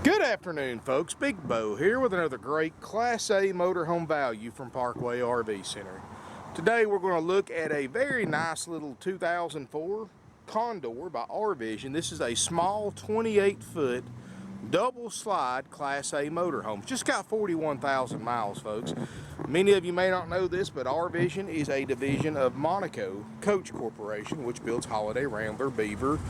Good afternoon, folks. Big Bo here with another great Class A motorhome value from Parkway RV Center. Today we're going to look at a very nice little 2004 Condor by R-Vision. This is a small 28-foot double slide Class A motorhome. Just got 41,000 miles, folks. Many of you may not know this, but R-Vision is a division of Monaco Coach Corporation, which builds Holiday, Rambler, Beaver,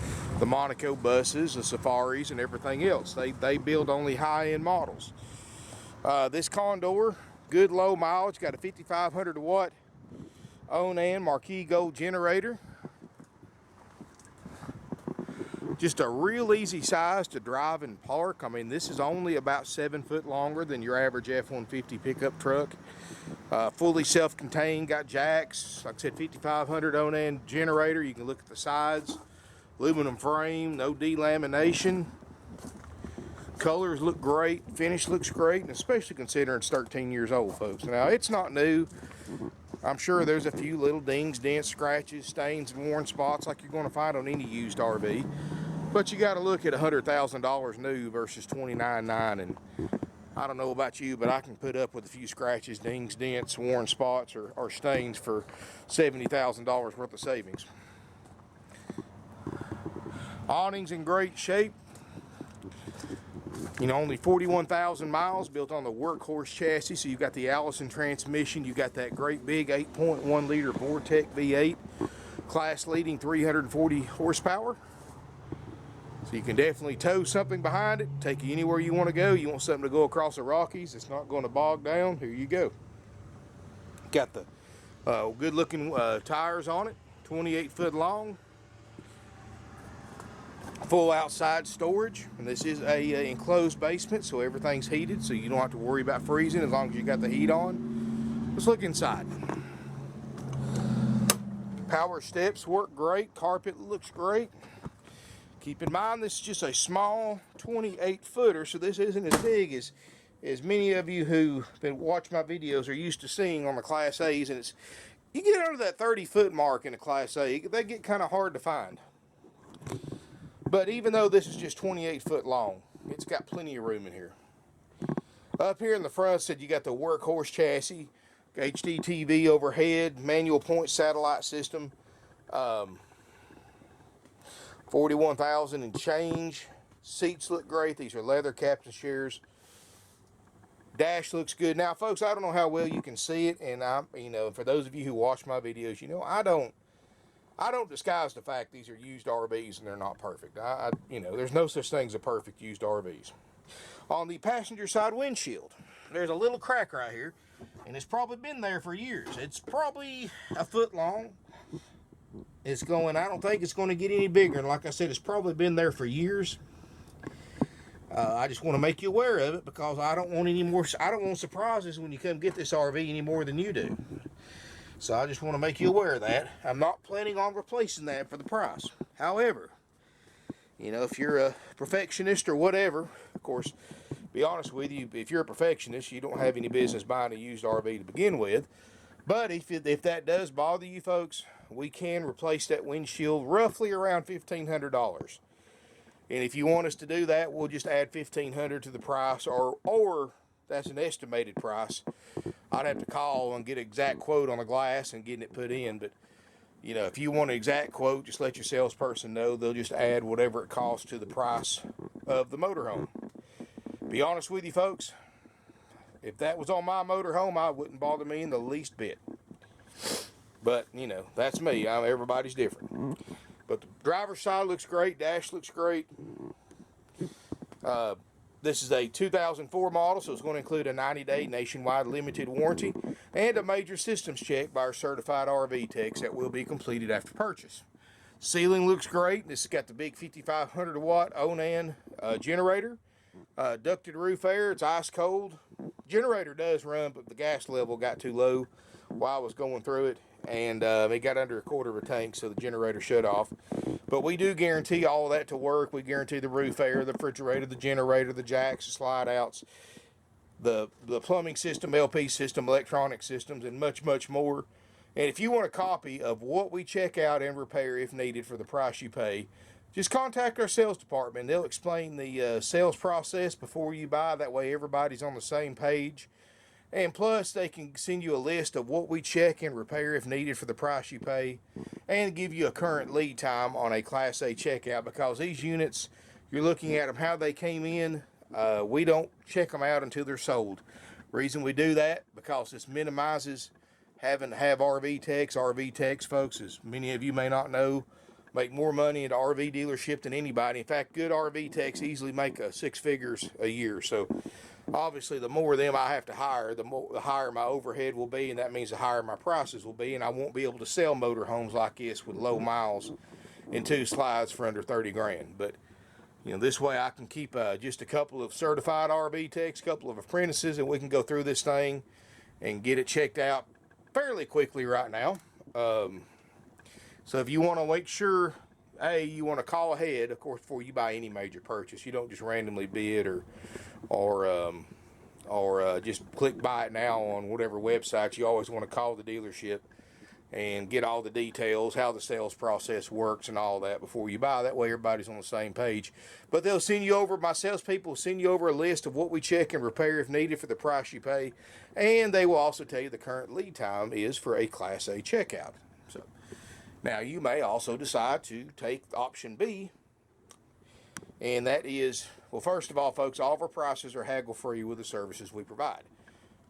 the Monaco buses, the Safaris, and everything else. They build only high-end models. This Condor, good low mileage, got a 5,500 watt Onan marquee gold generator. Just a real easy size to drive and park. I mean, this is only about 7 foot longer than your average F-150 pickup truck. Fully self-contained, got jacks. Like I said, 5,500 Onan generator. You can look at the sides. Aluminum frame, no delamination. Colors look great. Finish looks great, and especially considering it's 13 years old, folks. Now, it's not new. I'm sure there's a few little dings, dents, scratches, stains, and worn spots like you're going to find on any used RV. But you got to look at $100,000 new versus $29,900, and I don't know about you, but I can put up with a few scratches, dings, dents, worn spots, or stains for $70,000 worth of savings. Awning's in great shape. You know, only 41,000 miles, built on the workhorse chassis. So you've got the Allison transmission. You've got that great big 8.1 liter Vortec V8, class leading 340 horsepower. So you can definitely tow something behind it, take you anywhere you want to go. You want something to go across the Rockies, it's not going to bog down, here you go. Got the good looking tires on it, 28 foot long. Full outside storage, and this is a enclosed basement, so everything's heated, so you don't have to worry about freezing as long as you got the heat on. Let's look inside. Power steps work great, carpet looks great. Keep in mind this is just a small 28 footer, so this isn't as big as many of you who watch my videos are used to seeing on the Class A's, and it's, you get under that 30 foot mark in a Class A, they get kind of hard to find. But even though this is just 28 foot long, it's got plenty of room in here. Up here in the front, said you got the workhorse chassis, HDTV overhead, manual point satellite system, 41,000 and change. Seats look great. These are leather captain chairs. Dash looks good. Now, folks, I don't know how well you can see it, and for those of you who watch my videos, you know I don't disguise the fact these are used RVs and they're not perfect. There's no such thing as a perfect used RVs. On the passenger side windshield, there's a little crack right here, and it's probably been there for years. It's probably a foot long. I don't think it's going to get any bigger, and like I said, it's probably been there for years. I just want to make you aware of it because I don't want surprises when you come get this RV any more than you do. So I just want to make you aware of that. I'm not planning on replacing that for the price. However, if you're a perfectionist or whatever, of course, be honest with you, if you're a perfectionist, you don't have any business buying a used RV to begin with. But if that does bother you folks, we can replace that windshield roughly around $1,500. And if you want us to do that, we'll just add $1,500 to the price, or that's an estimated price. I'd have to call and get an exact quote on the glass and getting it put in. But, if you want an exact quote, just let your salesperson know. They'll just add whatever it costs to the price of the motorhome. Be honest with you, folks, if that was on my motorhome, it wouldn't bother me in the least bit. But, that's me. Everybody's different. But the driver's side looks great. Dash looks great. This is a 2004 model, so it's going to include a 90-day nationwide limited warranty and a major systems check by our certified RV techs that will be completed after purchase. Ceiling looks great. This has got the big 5,500 watt Onan generator. Ducted roof air. It's ice cold. Generator does run, but the gas level got too low while I was going through it, and it got under a quarter of a tank, so the generator shut off. But we do guarantee all of that to work. We guarantee the roof air, the refrigerator, the generator, the jacks, the slide outs, the plumbing system, LP system, electronic systems, and much, much more. And if you want a copy of what we check out and repair if needed for the price you pay, just contact our sales department. They'll explain the sales process before you buy. That way everybody's on the same page. And plus, they can send you a list of what we check and repair if needed for the price you pay, and give you a current lead time on a Class A checkout, because these units, you're looking at them how they came in. We don't check them out until they're sold. Reason we do that, because this minimizes having to have RV techs. RV techs, folks, as many of you may not know, make more money at an RV dealership than anybody. In fact, good RV techs easily make six figures a year. So obviously, the more of them I have to hire, the higher my overhead will be, and that means the higher my prices will be, and I won't be able to sell motorhomes like this with low miles and 2 slides for under 30 grand. But you know, this way I can keep just a couple of certified RV techs, a couple of apprentices, and we can go through this thing and get it checked out fairly quickly right now. So if you want to make sure, you want to call ahead, of course, before you buy any major purchase. You don't just randomly bid or just click buy it now on whatever website. You always want to call the dealership and get all the details, how the sales process works and all that before you buy. That way everybody's on the same page. But they'll send you over, my salespeople will send you over a list of what we check and repair if needed for the price you pay. And they will also tell you the current lead time is for a Class A checkout. So now you may also decide to take option B, and that is, well, first of all, folks, all of our prices are haggle free with the services we provide.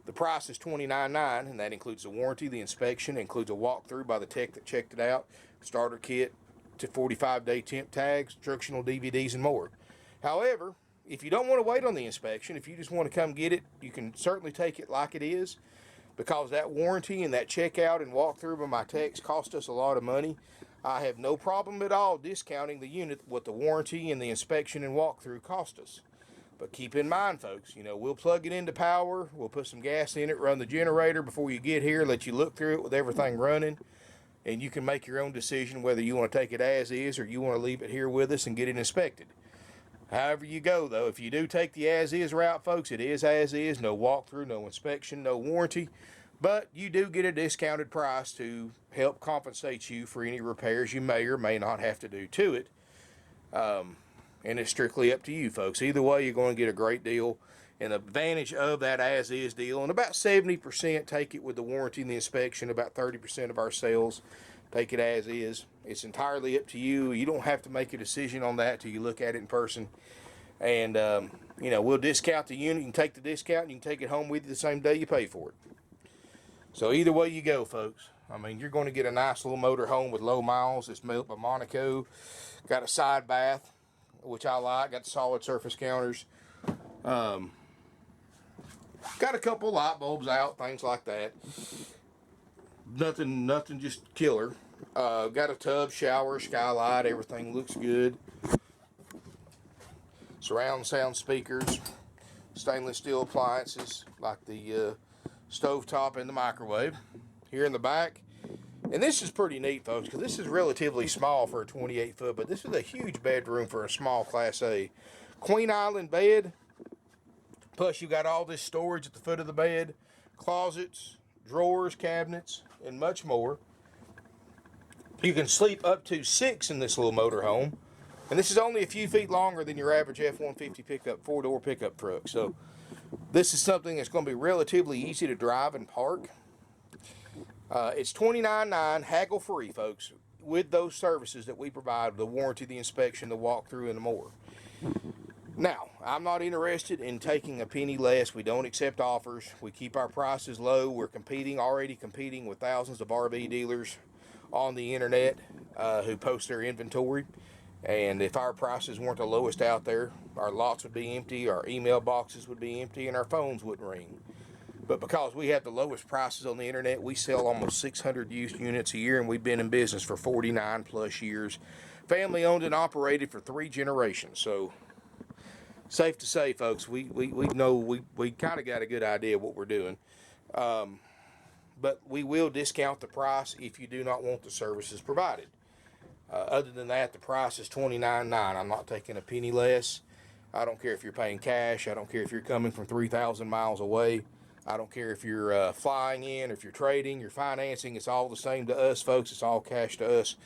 The price is $29.9, and that includes the warranty, the inspection, includes a walkthrough by the tech that checked it out, starter kit, to 45-day temp tags, instructional DVDs, and more. However, if you don't want to wait on the inspection, if you just want to come get it, you can certainly take it like it is, because that warranty and that checkout and walkthrough by my techs cost us a lot of money. I have no problem at all discounting the unit what the warranty and the inspection and walkthrough cost us. But keep in mind, folks, you know, we'll plug it into power, we'll put some gas in it, run the generator before you get here, let you look through it with everything running, and you can make your own decision whether you want to take it as is or you want to leave it here with us and get it inspected. However you go, though, if you do take the as-is route, folks, it is as-is, no walkthrough, no inspection, no warranty, but you do get a discounted price to help compensate you for any repairs you may or may not have to do to it. And it's strictly up to you, folks. Either way, you're going to get a great deal. And the advantage of that as-is deal, and about 70% take it with the warranty and the inspection, about 30% of our sales take it as is. It's entirely up to you. You don't have to make a decision on that till you look at it in person. And, you know, we'll discount the unit. You can take the discount and you can take it home with you the same day you pay for it. So either way you go, folks. I mean, you're going to get a nice little motorhome with low miles. It's built by Monaco. Got a side bath, which I like. Got solid surface counters. Got a couple light bulbs out, things like that. Nothing just killer. Got a tub, shower, skylight. Everything looks good. Surround sound speakers. Stainless steel appliances like the stovetop and the microwave. Here in the back. And this is pretty neat, folks, because this is relatively small for a 28-foot, but this is a huge bedroom for a small Class A. Queen Island bed, plus you got all this storage at the foot of the bed, closets, drawers, cabinets, and much more. You can sleep up to 6 in this little motorhome, and this is only a few feet longer than your average F-150 pickup, 4-door pickup truck. So this is something that's going to be relatively easy to drive and park. It's $29.9, haggle free, folks, with those services that we provide, the warranty, the inspection, the walkthrough, and more. Now, I'm not interested in taking a penny less. We don't accept offers. We keep our prices low. We're already competing with thousands of RV dealers on the internet who post their inventory. And if our prices weren't the lowest out there, our lots would be empty, our email boxes would be empty, and our phones wouldn't ring. But because we have the lowest prices on the internet, we sell almost 600 used units a year, and we've been in business for 49 plus years. Family owned and operated for 3 generations. So safe to say, folks, we know we kind of got a good idea of what we're doing. But we will discount the price if you do not want the services provided. Other than that, the price is $29.9. I'm not taking a penny less. I don't care if you're paying cash. I don't care if you're coming from 3,000 miles away. I don't care if you're flying in or if you're trading, you're financing. It's all the same to us, folks. It's all cash to us.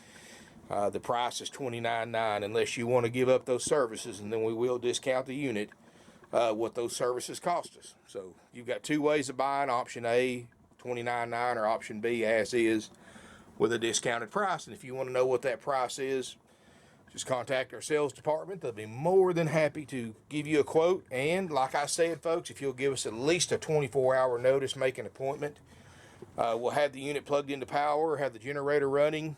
The price is $29.9 unless you want to give up those services, and then we will discount the unit what those services cost us. So you've got two ways of buying: option A, $29.9, or option B, as is, with a discounted price. And if you want to know what that price is, just contact our sales department. They'll be more than happy to give you a quote. And like I said, folks, if you'll give us at least a 24-hour notice, make an appointment, we'll have the unit plugged into power, have the generator running,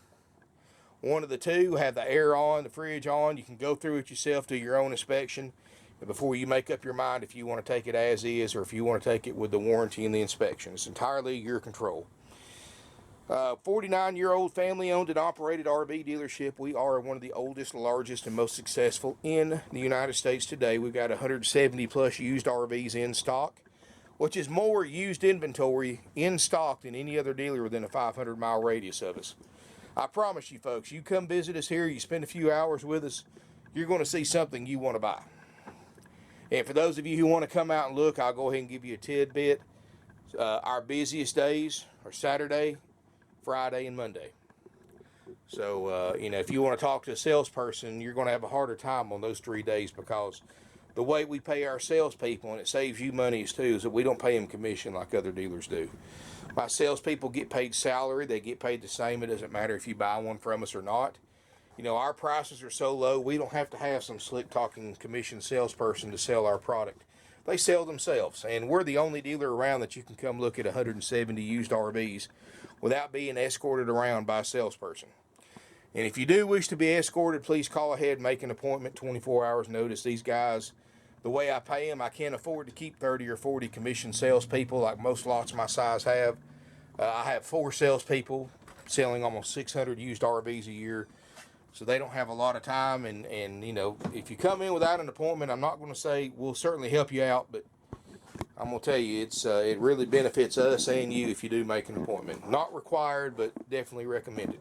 one of the two, have the air on, the fridge on. You can go through it yourself, do your own inspection before you make up your mind if you want to take it as is or if you want to take it with the warranty and the inspection. It's entirely your control. 49-year-old family-owned and operated RV dealership. We are one of the oldest, largest, and most successful in the United States today. We've got 170-plus used RVs in stock, which is more used inventory in stock than any other dealer within a 500-mile radius of us. I promise you, folks, you come visit us here, you spend a few hours with us, you're going to see something you want to buy. And for those of you who want to come out and look, I'll go ahead and give you a tidbit. Our busiest days are Saturday, Friday, and Monday. So, if you want to talk to a salesperson, you're going to have a harder time on those 3 days, because the way we pay our salespeople, and it saves you money too, is that we don't pay them commission like other dealers do. My salespeople get paid salary. They get paid the same. It doesn't matter if you buy one from us or not. Our prices are so low, we don't have to have some slick-talking commission salesperson to sell our product. They sell themselves, and we're the only dealer around that you can come look at 170 used RVs without being escorted around by a salesperson. And if you do wish to be escorted, please call ahead and make an appointment, 24 hours notice. These guys, the way I pay them, I can't afford to keep 30 or 40 commission salespeople like most lots my size have. I have 4 salespeople selling almost 600 used RVs a year. So they don't have a lot of time, and if you come in without an appointment, I'm not going to say we'll certainly help you out, but I'm going to tell you it really benefits us and you if you do make an appointment. Not required, but definitely recommended.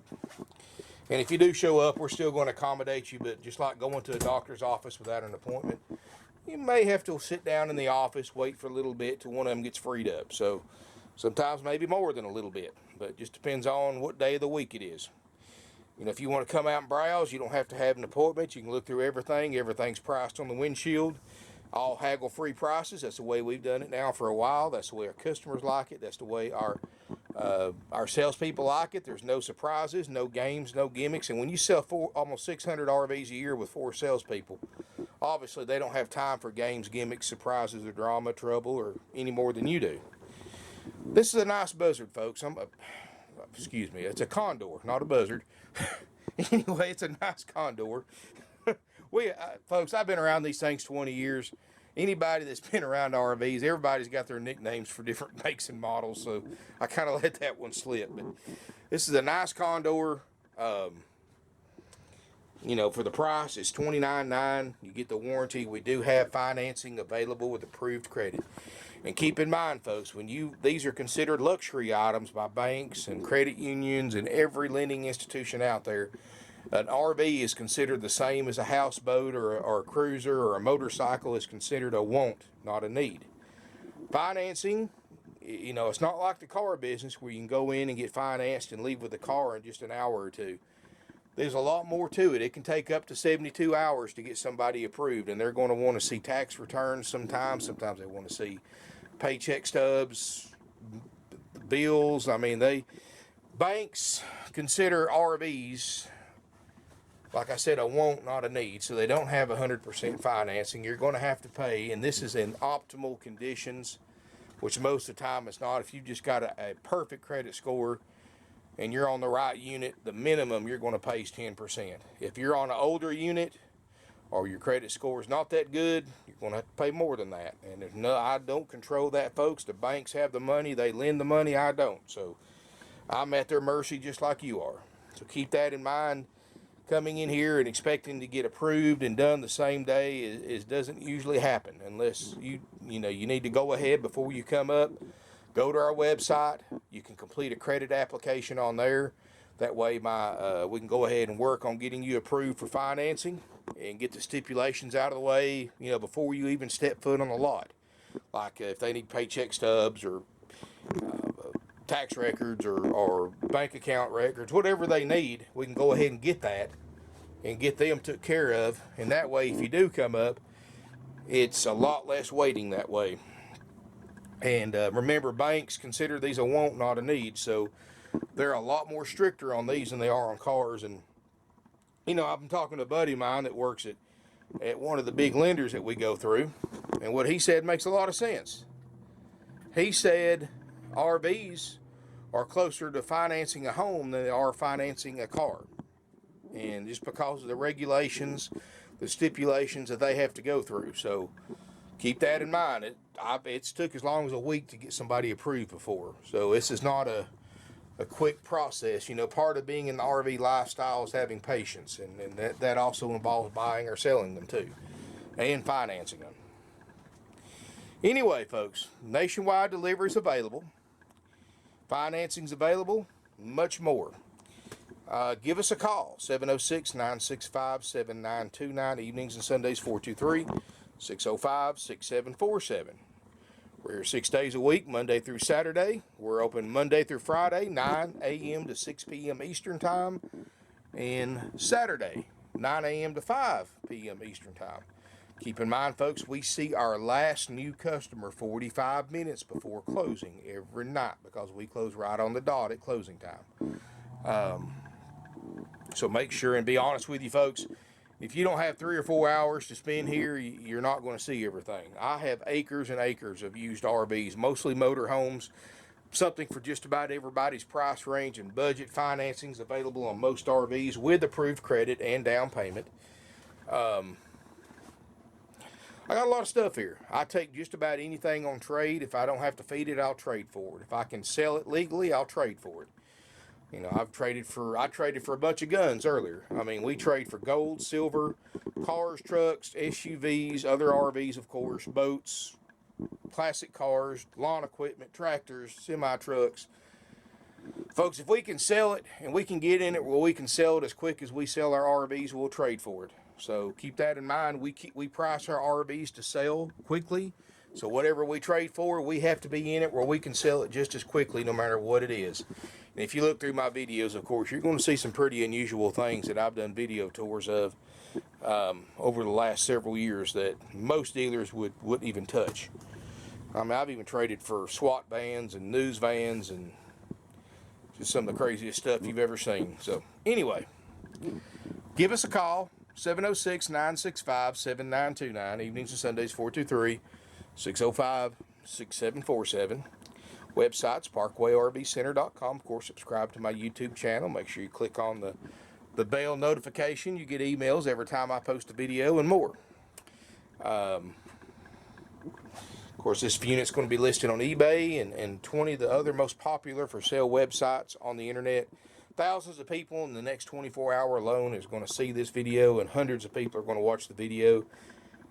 And if you do show up, we're still going to accommodate you, but just like going to a doctor's office without an appointment, you may have to sit down in the office, wait for a little bit till one of them gets freed up. So sometimes maybe more than a little bit, but it just depends on what day of the week it is. If you want to come out and browse, you don't have to have an appointment. You can look through everything. Everything's priced on the windshield. All haggle-free prices. That's the way we've done it now for a while. That's the way our customers like it. That's the way our salespeople like it. There's no surprises, no games, no gimmicks. And when you sell almost 600 RVs a year with 4 salespeople, obviously they don't have time for games, gimmicks, surprises, or drama, trouble, or any more than you do. This is a nice buzzard, folks. Excuse me, it's a Condor, not a buzzard. Anyway, it's a nice Condor. Folks, I've been around these things 20 years. Anybody that's been around RVs, everybody's got their nicknames for different makes and models, so I kind of let that one slip. But this is a nice Condor. For the price, it's $29.9. You get the warranty. We do have financing available with approved credit. And keep in mind, folks, these are considered luxury items by banks and credit unions and every lending institution out there. An RV is considered the same as a houseboat or a cruiser, or a motorcycle is considered a want, not a need. Financing, it's not like the car business where you can go in and get financed and leave with the car in just an hour or two. There's a lot more to it. It can take up to 72 hours to get somebody approved, and they're going to want to see tax returns sometimes. Sometimes they want to see paycheck stubs, bills. Banks consider RVs, like I said, a want, not a need. So they don't have 100% financing. You're going to have to pay, and this is in optimal conditions, which most of the time it's not. If you've just got a perfect credit score and you're on the right unit, the minimum you're going to pay is 10%. If you're on an older unit or your credit score is not that good, you're going to have to pay more than that. And I don't control that, folks. The banks have the money. They lend the money. I don't. So I'm at their mercy just like you are. So keep that in mind. Coming in here and expecting to get approved and done the same day is doesn't usually happen unless you need to go ahead before you come up. Go to our website. You can complete a credit application on there. That way we can go ahead and work on getting you approved for financing and get the stipulations out of the way, before you even step foot on the lot. Like if they need paycheck stubs or tax records or bank account records, whatever they need, we can go ahead and get that and get them took care of. And that way, if you do come up, it's a lot less waiting that way. And remember, banks consider these a want, not a need. So they're a lot more stricter on these than they are on cars. And, you know, I've been talking to a buddy of mine that works at one of the big lenders that we go through. And what he said makes a lot of sense. He said RVs are closer to financing a home than they are financing a car. And just because of the regulations, the stipulations that they have to go through. So keep that in mind. It's took as long as a week to get somebody approved before. So this is not a quick process. You know, part of being in the RV lifestyle is having patience. And that also involves buying or selling them too. And financing them. Anyway, folks, nationwide delivery is available. Financing's available. Much more. Give us a call, 706-965-7929, evenings and Sundays, 423-605-6747. We're here 6 days a week, Monday through Saturday. We're open Monday through Friday, 9 a.m. to 6 p.m. Eastern Time, and Saturday, 9 a.m. to 5 p.m. Eastern Time. Keep in mind, folks, we see our last new customer 45 minutes before closing every night because we close right on the dot at closing time. So make sure and be honest with you, folks. If you don't have 3 or 4 hours to spend here, you're not going to see everything. I have acres and acres of used RVs, mostly motorhomes, something for just about everybody's price range and budget. Financing's available on most RVs with approved credit and down payment. I got a lot of stuff here. I take just about anything on trade. If I don't have to feed it, I'll trade for it. If I can sell it legally, I'll trade for it. You know, I traded for a bunch of guns earlier. I mean, we trade for gold, silver, cars, trucks, SUVs, other RVs, of course, boats, classic cars, lawn equipment, tractors, semi-trucks. Folks, if we can sell it and we can get in it where we can sell it as quick as we sell our RVs, we'll trade for it. So keep that in mind. We price our RVs to sell quickly. So whatever we trade for, we have to be in it where we can sell it just as quickly no matter what it is. And if you look through my videos, of course, you're going to see some pretty unusual things that I've done video tours of over the last several years that most dealers wouldn't even touch. I mean, I've even traded for SWAT vans and news vans and just some of the craziest stuff you've ever seen. So anyway, give us a call, 706-965-7929, evenings and Sundays, 423-605-6747. Website's parkwayrvcenter.com. Of course, subscribe to my YouTube channel. Make sure you click on the bell notification. You get emails every time I post a video and more. Of course, this unit's going to be listed on eBay and 20 of the other most popular for sale websites on the internet. Thousands of people in the next 24-hour alone is going to see this video, and hundreds of people are going to watch the video.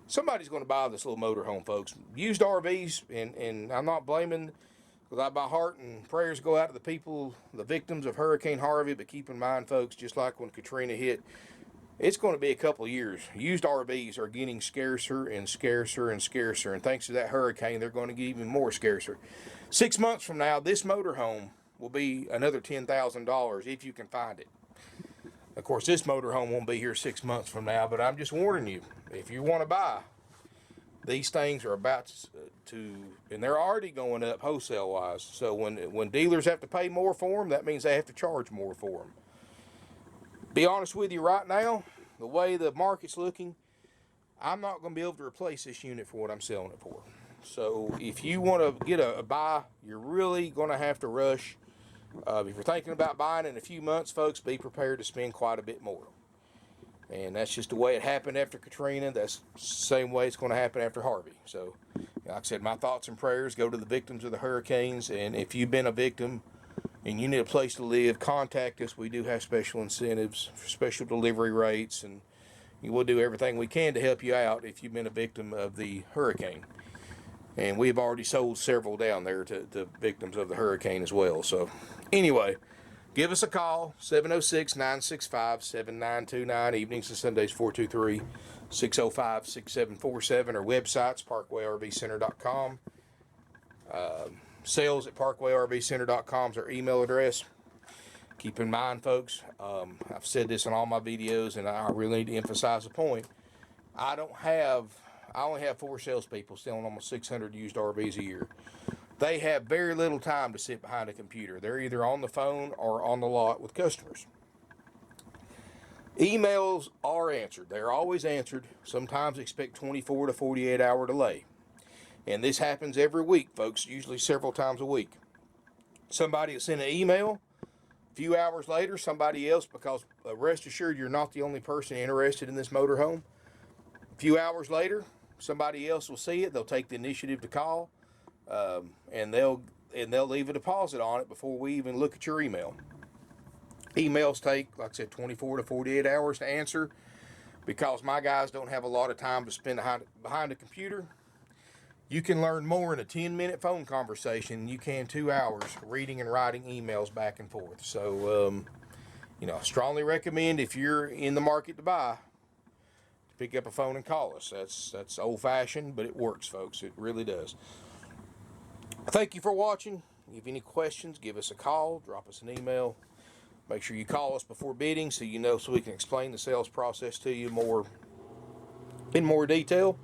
Somebody's going to buy this little motorhome, folks. Used RVs, and I'm not blaming, because my heart and prayers go out to the people, the victims of Hurricane Harvey, but keep in mind, folks, just like when Katrina hit, it's going to be a couple of years. Used RVs are getting scarcer and scarcer and scarcer, and thanks to that hurricane, they're going to get even more scarcer. 6 months from now, this motorhome will be another $10,000 if you can find it. Of course, this motorhome won't be here 6 months from now, but I'm just warning you, if you want to buy, these things are about to, and they're already going up wholesale-wise. So when dealers have to pay more for them, that means they have to charge more for them. Be honest with you right now, the way the market's looking, I'm not going to be able to replace this unit for what I'm selling it for. So if you want to get a buy, you're really going to have to rush. If you're thinking about buying in a few months, folks, be prepared to spend quite a bit more. And that's just the way it happened after Katrina. That's the same way it's going to happen after Harvey. So, like I said, my thoughts and prayers go to the victims of the hurricanes. And if you've been a victim and you need a place to live, contact us. We do have special incentives, special delivery rates, and we'll do everything we can to help you out if you've been a victim of the hurricane. And we've already sold several down there to victims of the hurricane as well. So, anyway, give us a call, 706-965-7929, evenings and Sundays, 423-605-6747. Our website's parkwayrvcenter.com. Sales@parkwayrvcenter.com is our email address. Keep in mind, folks, I've said this in all my videos, and I really need to emphasize the point. I only have 4 salespeople selling almost 600 used RVs a year. They have very little time to sit behind a computer. They're either on the phone or on the lot with customers. Emails are answered. They're always answered. Sometimes expect 24 to 48 hour delay. And this happens every week, folks, usually several times a week. Somebody will send an email. A few hours later, somebody else, because rest assured you're not the only person interested in this motorhome. A few hours later, somebody else will see it. They'll take the initiative to call, and they'll leave a deposit on it before we even look at your email. Emails take, like I said, 24 to 48 hours to answer, because my guys don't have a lot of time to spend behind a computer. You can learn more in a 10-minute phone conversation than you can 2 hours reading and writing emails back and forth. So, I strongly recommend, if you're in the market to buy, pick up a phone and call us. That's old-fashioned, but it works, folks. It really does. Thank you for watching. If you have any questions, give us a call, drop us an email. Make sure you call us before bidding so we can explain the sales process to you in more detail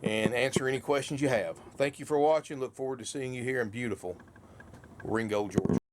and answer any questions you have. Thank you for watching. Look forward to seeing you here in beautiful Ringgold, Georgia.